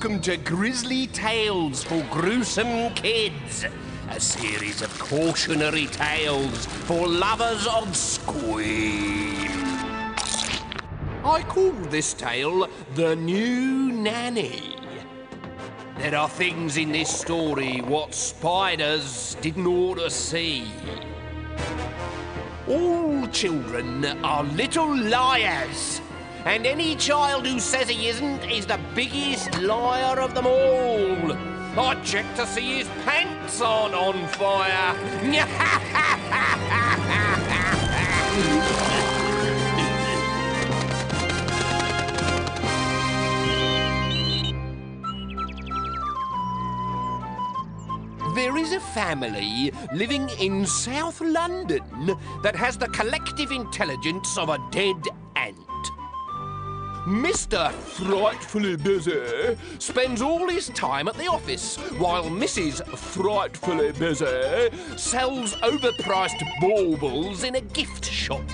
Welcome to Grizzly Tales for Gruesome Kids, a series of cautionary tales for lovers of scream. I call this tale The New Nanny. There are things in this story what spiders didn't ought to see. All children are little liars, and any child who says he isn't is the biggest liar of them all. I checked to see his pants aren't on fire. There is a family living in South London that has the collective intelligence of a dead ant. Mr. Frightfully Busy spends all his time at the office, while Mrs. Frightfully Busy sells overpriced baubles in a gift shop.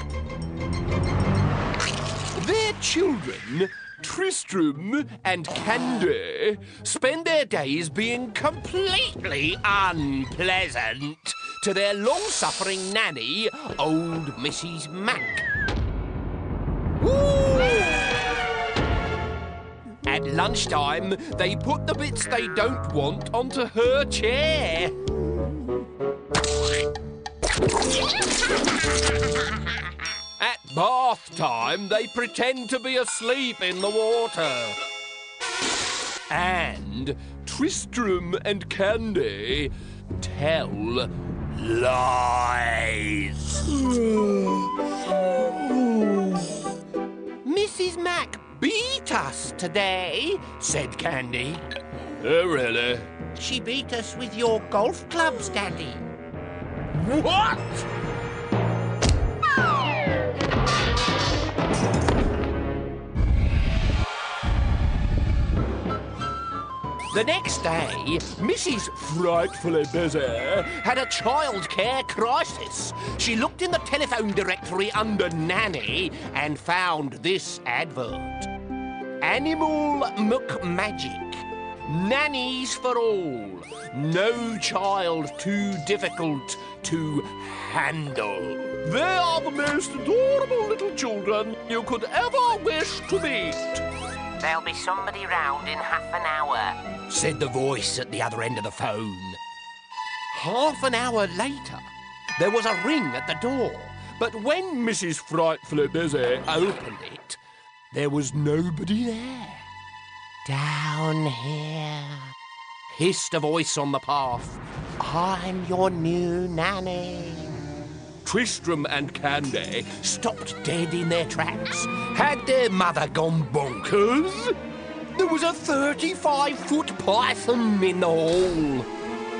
Their children, Tristram and Candy, spend their days being completely unpleasant to their long-suffering nanny, old Mrs. Mac. Ooh. At lunchtime, they put the bits they don't want onto her chair. At bath time, they pretend to be asleep in the water. And Tristram and Candy tell lies. Mrs. Mac beat us today, said Candy. Oh, really? She beat us with your golf clubs, Daddy. What? The next day, Mrs. Frightfully Busy had a childcare crisis. She looked in the telephone directory under Nanny and found this advert. Animal Magic. Nannies for all. No child too difficult to handle. They are the most adorable little children you could ever wish to meet. There'll be somebody round in half an hour, said the voice at the other end of the phone. Half an hour later, there was a ring at the door, but when Mrs. Frightfully Busy opened it, there was nobody there. Down here, hissed a voice on the path. I'm your new nanny. Tristram and Candy stopped dead in their tracks. Had their mother gone bonkers? There was a 35-foot python in the hall.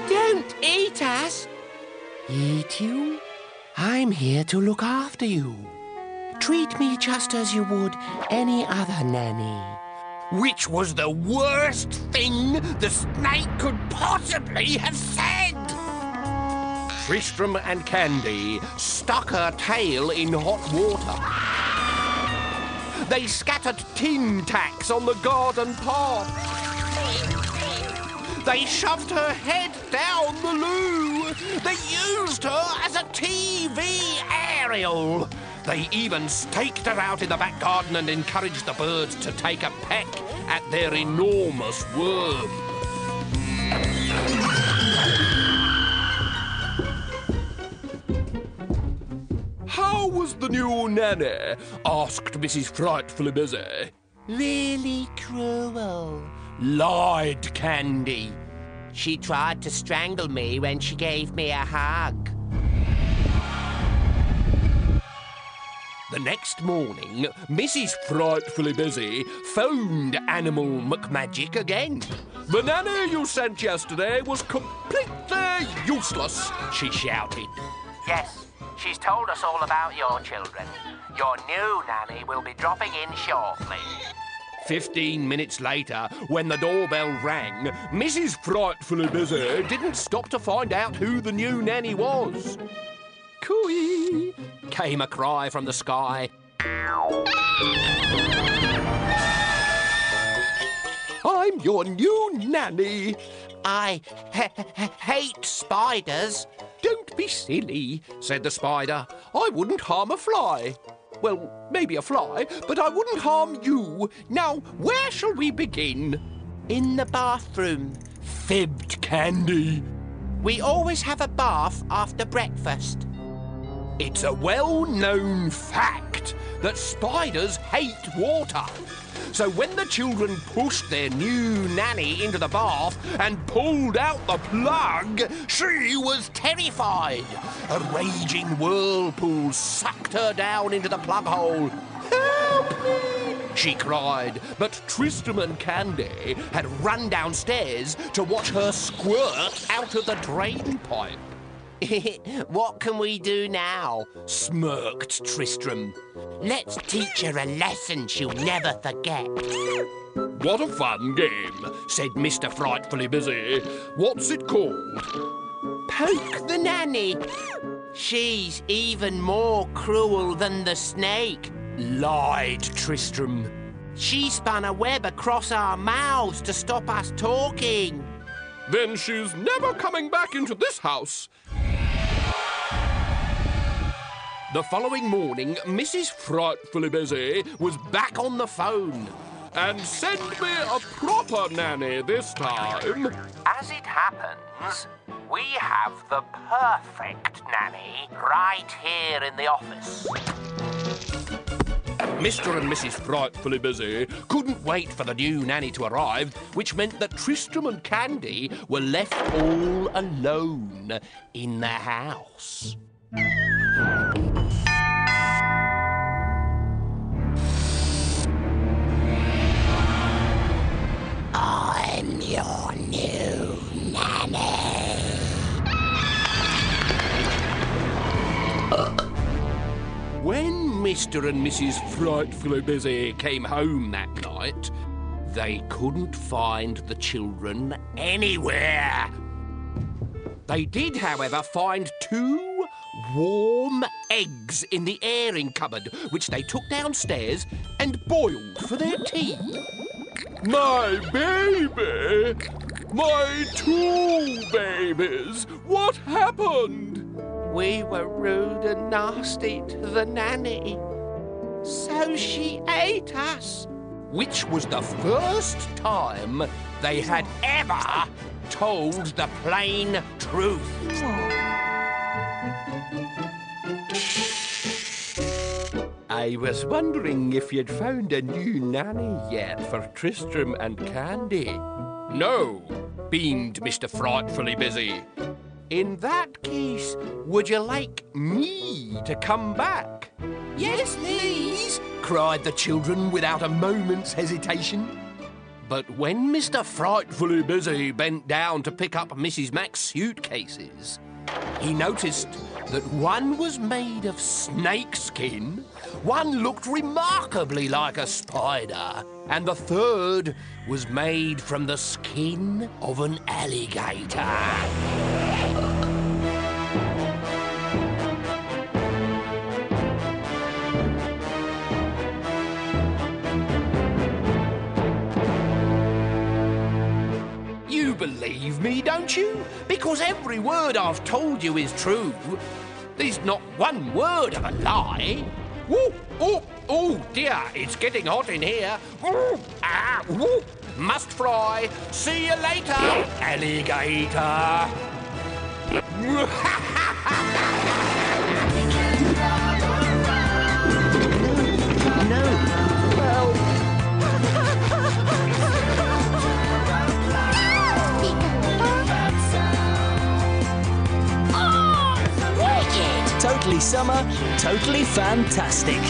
Don't eat us. Eat you? I'm here to look after you. Treat me just as you would any other nanny. Which was the worst thing the snake could possibly have said. Tristram and Candy stuck her tail in hot water. They scattered tin tacks on the garden path. They shoved her head down the loo. They used her as a TV aerial. They even staked her out in the back garden and encouraged the birds to take a peck at their enormous worm. How was the new nanny? Asked Mrs. Frightfully Busy. Really cruel, lied Candy. She tried to strangle me when she gave me a hug. The next morning, Mrs. Frightfully Busy phoned Animal Magic again. The nanny you sent yesterday was completely useless, she shouted. Yes. She's told us all about your children. Your new nanny will be dropping in shortly. 15 minutes later, when the doorbell rang, Mrs. Frightfully Busy didn't stop to find out who the new nanny was. Cooey! Came a cry from the sky. I'm your new nanny. I hate spiders. Don't be silly, said the spider. I wouldn't harm a fly. Well, maybe a fly, but I wouldn't harm you. Now, where shall we begin? In the bathroom. Fibbed Candy. We always have a bath after breakfast. It's a well-known fact that spiders hate water. So when the children pushed their new nanny into the bath and pulled out the plug, she was terrified. A raging whirlpool sucked her down into the plug hole. Help me, she cried, but Tristram and Candy had run downstairs to watch her squirt out of the drain pipe. What can we do now? Smirked Tristram. Let's teach her a lesson she'll never forget. What a fun game, said Mr. Frightfully Busy. What's it called? Poke the nanny. She's even more cruel than the snake, lied Tristram. She spun a web across our mouths to stop us talking. Then she's never coming back into this house. The following morning, Mrs. Frightfully Busy was back on the phone. And send me a proper nanny this time. As it happens, we have the perfect nanny right here in the office. Mr. and Mrs. Frightfully Busy couldn't wait for the new nanny to arrive, which meant that Tristram and Candy were left all alone in the house. I'm your new nanny. When Mr. and Mrs. Frightfully Busy came home that night, they couldn't find the children anywhere. They did, however, find 2 warm eggs in the airing cupboard, which they took downstairs and boiled for their tea. My baby! My 2 babies! What happened? We were rude and nasty to the nanny, so she ate us. Which was the first time they had ever told the plain truth. I was wondering if you'd found a new nanny yet for Tristram and Candy. No, beamed Mr. Frightfully Busy. In that case, would you like me to come back? Yes, please, cried the children without a moment's hesitation. But when Mr. Frightfully Busy bent down to pick up Mrs. Mack's suitcases, he noticed that one was made of snake skin, one looked remarkably like a spider, and the third was made from the skin of an alligator. You believe me, don't you? Because every word I've told you is true. There's not one word of a lie. Oh dear, it's getting hot in here. Must fry. See you later, alligator. Totally summer, totally fantastic.